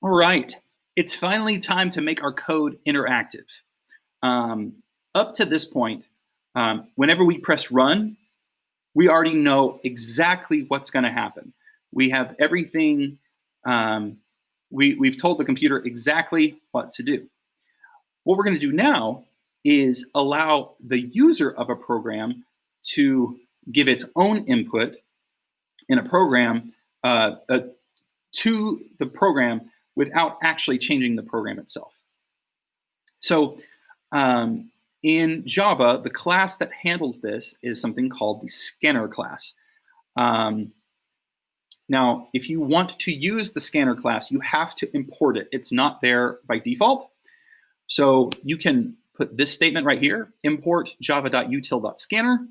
All right, it's finally time to make our code interactive. Um, Up to this point, whenever we press run, we already know exactly what's going to happen. We have everything, we've told the computer exactly what to do. What we're going to do now is allow the user of a program to give its own input in a program to the program without actually changing the program itself. So in Java, the class that handles this is something called the scanner class. Now, if you want to use the scanner class, you have to import it. It's not there by default. So you can put this statement right here, import java.util.scanner,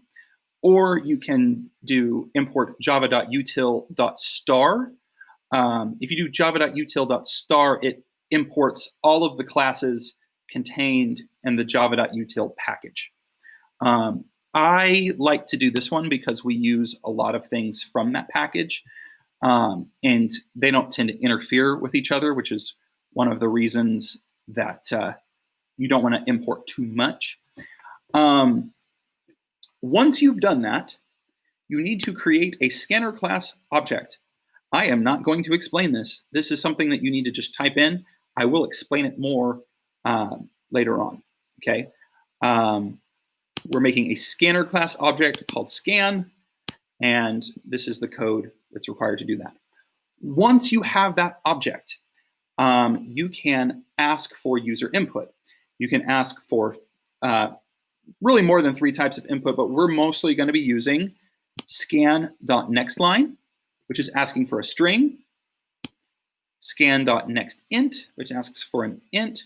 or you can do import java.util.star. If you do java.util.star, it imports all of the classes contained in the java.util package. I like to do this one because we use a lot of things from that package, and they don't tend to interfere with each other, which is one of the reasons that you don't want to import too much. Once you've done that, you need to create a scanner class object. I am not going to explain this. This is something that you need to just type in. I will explain it more later on, okay? We're making a scanner class object called scan, and this is the code that's required to do that. Once you have that object, you can ask for user input. You can ask for really more than 3 types of input, but we're mostly going to be using scan.nextLine, which is asking for a string, scan.nextInt, which asks for an int,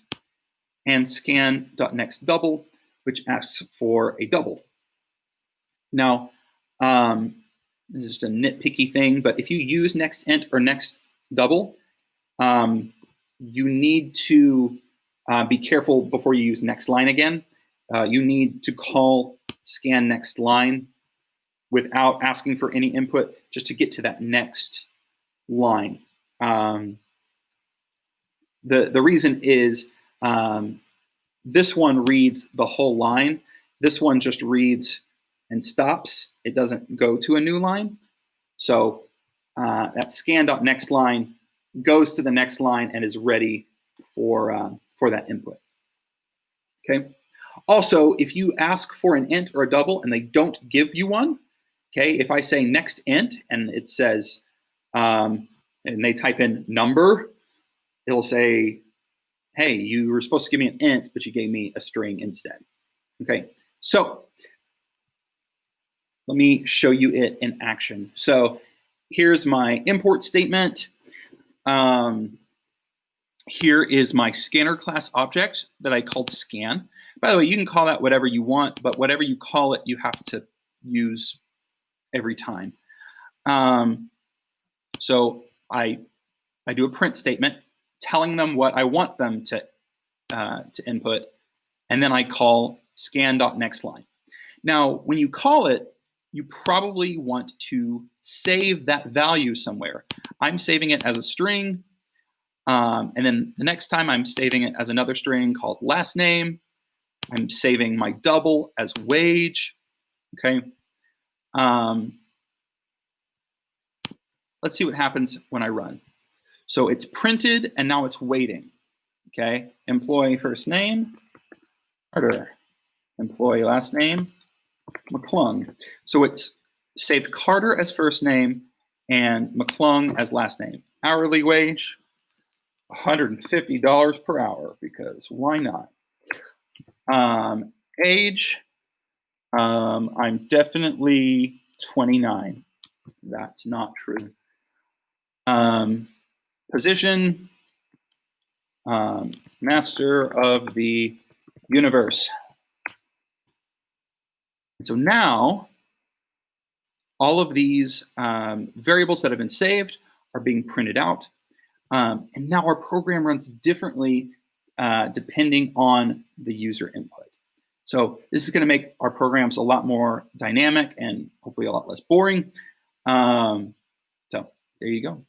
and scan.nextDouble, which asks for a double. Now, this is just a nitpicky thing, but if you use nextInt or nextDouble, you need to be careful before you use nextLine again. You need to call scan next line without asking for any input just to get to that next line. The reason is this one reads the whole line. This one just reads and stops. It doesn't go to a new line. So that scan.nextLine goes to the next line and is ready for that input. Okay. Also, if you ask for an int or a double and they don't give you one, okay, if I say next int and it says, and they type in number, it'll say, hey, you were supposed to give me an int, but you gave me a string instead. Okay, so let me show you it in action. So here's my import statement. Here is my scanner class object that I called scan. By the way, you can call that whatever you want, but whatever you call it, you have to use every time. So I do a print statement telling them what I want them to input, and then I call scan.nextLine. Now, when you call it, you probably want to save that value somewhere. I'm saving it as a string, and then the next time I'm saving it as another string called last name. I'm saving my double as wage, okay? Let's see what happens when I run. So it's printed and now it's waiting, okay? Employee first name, Carter. Employee last name, McClung. So it's saved Carter as first name and McClung as last name. Hourly wage, $150 per hour, because why not? Age, I'm definitely 29. That's not true. Position, master of the universe. And so now, all of these variables that have been saved are being printed out. And now our program runs differently depending on the user input. So this is going to make our programs a lot more dynamic and hopefully a lot less boring. So there you go.